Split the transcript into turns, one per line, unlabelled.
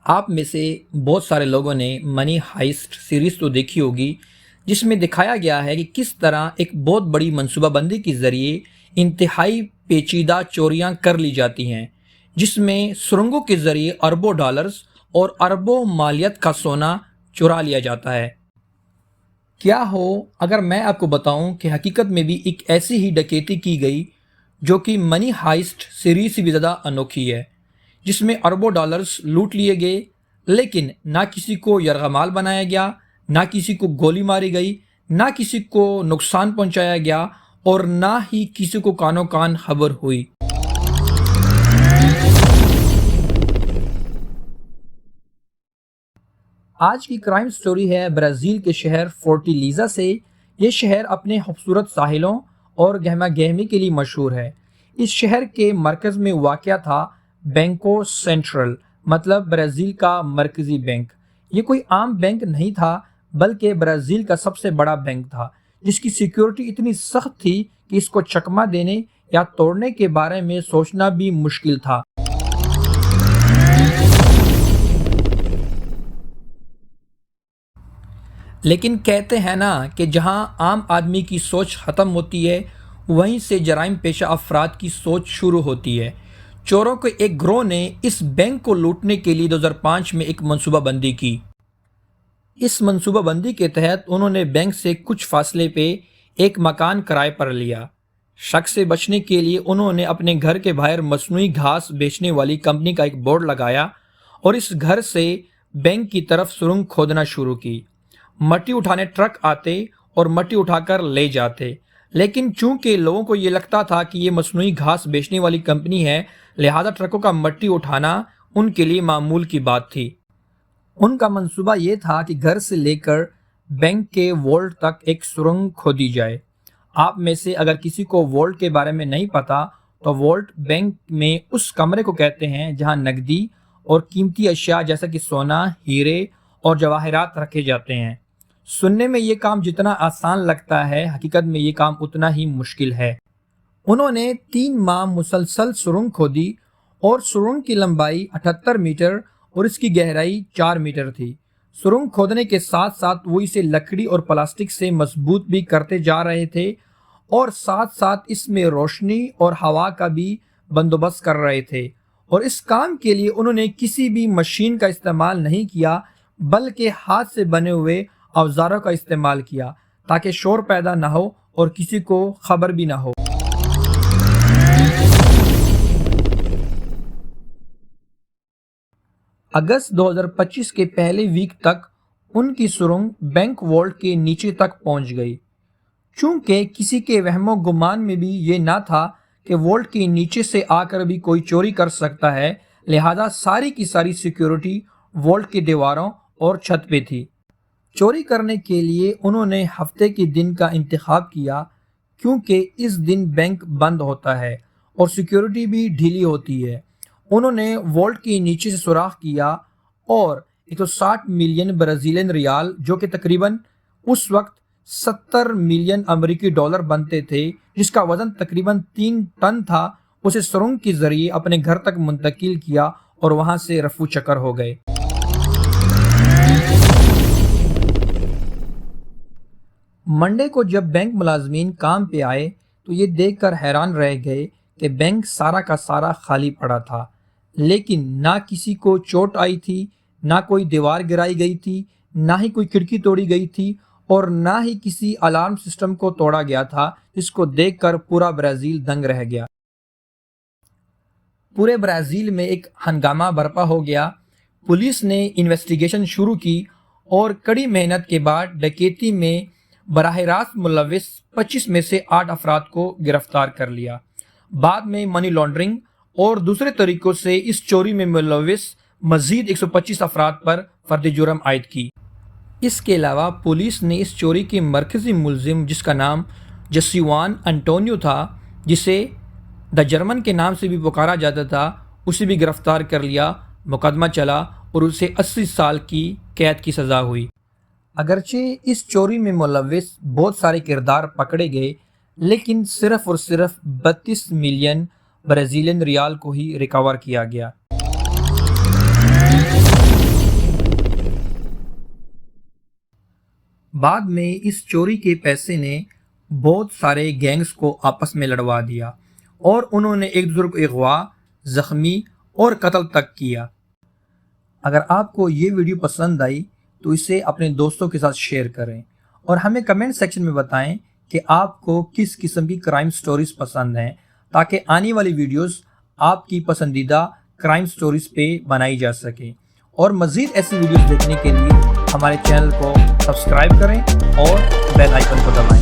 آپ میں سے بہت سارے لوگوں نے منی ہائسٹ سیریز تو دیکھی ہوگی، جس میں دکھایا گیا ہے کہ کس طرح ایک بہت بڑی منصوبہ بندی کے ذریعے انتہائی پیچیدہ چوریاں کر لی جاتی ہیں، جس میں سرنگوں کے ذریعے اربوں ڈالرز اور اربوں مالیت کا سونا چرا لیا جاتا ہے۔ کیا ہو اگر میں آپ کو بتاؤں کہ حقیقت میں بھی ایک ایسی ہی ڈکیتی کی گئی جو کہ منی ہائسٹ سیریز سے بھی زیادہ انوکھی ہے، جس میں اربوں ڈالرز لوٹ لیے گئے، لیکن نہ کسی کو یرغمال بنایا گیا، نہ کسی کو گولی ماری گئی، نہ کسی کو نقصان پہنچایا گیا، اور نہ ہی کسی کو کانوں کان خبر ہوئی۔ آج کی کرائم سٹوری ہے برازیل کے شہر فورٹیلیزا سے۔ یہ شہر اپنے خوبصورت ساحلوں اور گہما گہمی کے لیے مشہور ہے۔ اس شہر کے مرکز میں واقع تھا بینکو سینٹرل، مطلب برازیل کا مرکزی بینک۔ یہ کوئی عام بینک نہیں تھا، بلکہ برازیل کا سب سے بڑا بینک تھا، جس کی سیکیورٹی اتنی سخت تھی کہ اس کو چکما دینے یا توڑنے کے بارے میں سوچنا بھی مشکل تھا۔ لیکن کہتے ہیں نا کہ جہاں عام آدمی کی سوچ ختم ہوتی ہے، وہیں سے جرائم پیشہ افراد کی سوچ شروع ہوتی ہے۔ چوروں کے ایک گروہ نے اس بینک کو لوٹنے کے لیے 2005 میں ایک منصوبہ بندی کی۔ اس منصوبہ بندی کے تحت انہوں نے بینک سے کچھ فاصلے پہ ایک مکان کرائے پر لیا۔ شک سے بچنے کے لیے انہوں نے اپنے گھر کے باہر مصنوعی گھاس بیچنے والی کمپنی کا ایک بورڈ لگایا اور اس گھر سے بینک کی طرف سرنگ کھودنا شروع کی۔ مٹی اٹھانے ٹرک آتے اور مٹی اٹھا کر لے جاتے، لیکن چونکہ لوگوں کو یہ لگتا تھا کہ یہ مصنوعی گھاس بیچنے والی کمپنی ہے، لہذا ٹرکوں کا مٹی اٹھانا ان کے لیے معمول کی بات تھی۔ ان کا منصوبہ یہ تھا کہ گھر سے لے کر بینک کے وولٹ تک ایک سرنگ کھودی جائے۔ آپ میں سے اگر کسی کو وولٹ کے بارے میں نہیں پتا، تو وولٹ بینک میں اس کمرے کو کہتے ہیں جہاں نقدی اور قیمتی اشیاء جیسا کہ سونا، ہیرے اور جواہرات رکھے جاتے ہیں۔ سننے میں یہ کام جتنا آسان لگتا ہے، حقیقت میں یہ کام اتنا ہی مشکل ہے۔ انہوں نے 3 ماہ مسلسل سرنگ کھودی اور سرنگ کی لمبائی 78 میٹر اور اس کی گہرائی 4 میٹر تھی۔ سرنگ کھودنے کے ساتھ ساتھ وہ اسے لکڑی اور پلاسٹک سے مضبوط بھی کرتے جا رہے تھے، اور ساتھ ساتھ اس میں روشنی اور ہوا کا بھی بندوبست کر رہے تھے۔ اور اس کام کے لیے انہوں نے کسی بھی مشین کا استعمال نہیں کیا، بلکہ ہاتھ سے بنے ہوئے اوزاروں کا استعمال کیا تاکہ شور پیدا نہ ہو اور کسی کو خبر بھی نہ ہو۔ اگست 2025 کے پہلے ویک تک ان کی سرنگ بینک وولٹ کے نیچے تک پہنچ گئی۔ چونکہ کسی کے وہم و گمان میں بھی یہ نہ تھا کہ وولٹ کے نیچے سے آ کر بھی کوئی چوری کر سکتا ہے، لہذا ساری کی ساری سیکیورٹی وولٹ کی دیواروں اور چھت پہ تھی۔ چوری کرنے کے لیے انہوں نے ہفتے کے دن کا انتخاب کیا، کیونکہ اس دن بینک بند ہوتا ہے اور سیکیورٹی بھی ڈھیلی ہوتی ہے۔ انہوں نے وولٹ کے نیچے سے سوراخ کیا اور 160 ملین برازیلین ریال، جو کہ تقریباً اس وقت 70 ملین امریکی ڈالر بنتے تھے، جس کا وزن تقریباً 3 ٹن تھا، اسے سرنگ کے ذریعے اپنے گھر تک منتقل کیا اور وہاں سے رفو چکر ہو گئے۔ منڈے کو جب بینک ملازمین کام پہ آئے تو یہ دیکھ کر حیران رہ گئے کہ بینک سارا کا سارا خالی پڑا تھا، لیکن نہ کسی کو چوٹ آئی تھی، نہ کوئی دیوار گرائی گئی تھی، نہ ہی کوئی کھڑکی توڑی گئی تھی، اور نہ ہی کسی الارم سسٹم کو توڑا گیا تھا، جس کو دیکھ کر پورا برازیل دنگ رہ گیا۔ پورے برازیل میں ایک ہنگامہ برپا ہو گیا۔ پولیس نے انویسٹیگیشن شروع کی اور کڑی محنت کے بعد ڈکیتی میں براہ راست ملوث 25 میں سے 8 افراد کو گرفتار کر لیا۔ بعد میں منی لانڈرنگ اور دوسرے طریقوں سے اس چوری میں ملوث مزید 125 افراد پر فرد جرم عائد کی۔ اس کے علاوہ پولیس نے اس چوری کے مرکزی ملزم، جس کا نام جسیوان انٹونیو تھا، جسے دا جرمن کے نام سے بھی پکارا جاتا تھا، اسے بھی گرفتار کر لیا۔ مقدمہ چلا اور اسے 80 سال کی قید کی سزا ہوئی۔ اگرچہ اس چوری میں ملوث بہت سارے کردار پکڑے گئے، لیکن صرف اور صرف 32 ملین برازیلین ریال کو ہی ریکور کیا گیا۔ بعد میں اس چوری کے پیسے نے بہت سارے گینگز کو آپس میں لڑوا دیا اور انہوں نے ایک دوسرے کو اغوا، زخمی اور قتل تک کیا۔ اگر آپ کو یہ ویڈیو پسند آئی تو اسے اپنے دوستوں کے ساتھ شیئر کریں اور ہمیں کمنٹ سیکشن میں بتائیں کہ آپ کو کس قسم کی کرائم سٹوریز پسند ہیں، تاکہ آنے والی ویڈیوز آپ کی پسندیدہ کرائم سٹوریز پہ بنائی جا سکے۔ اور مزید ایسی ویڈیوز دیکھنے کے لیے ہمارے چینل کو سبسکرائب کریں اور بیل آئیکن کو دبائیں۔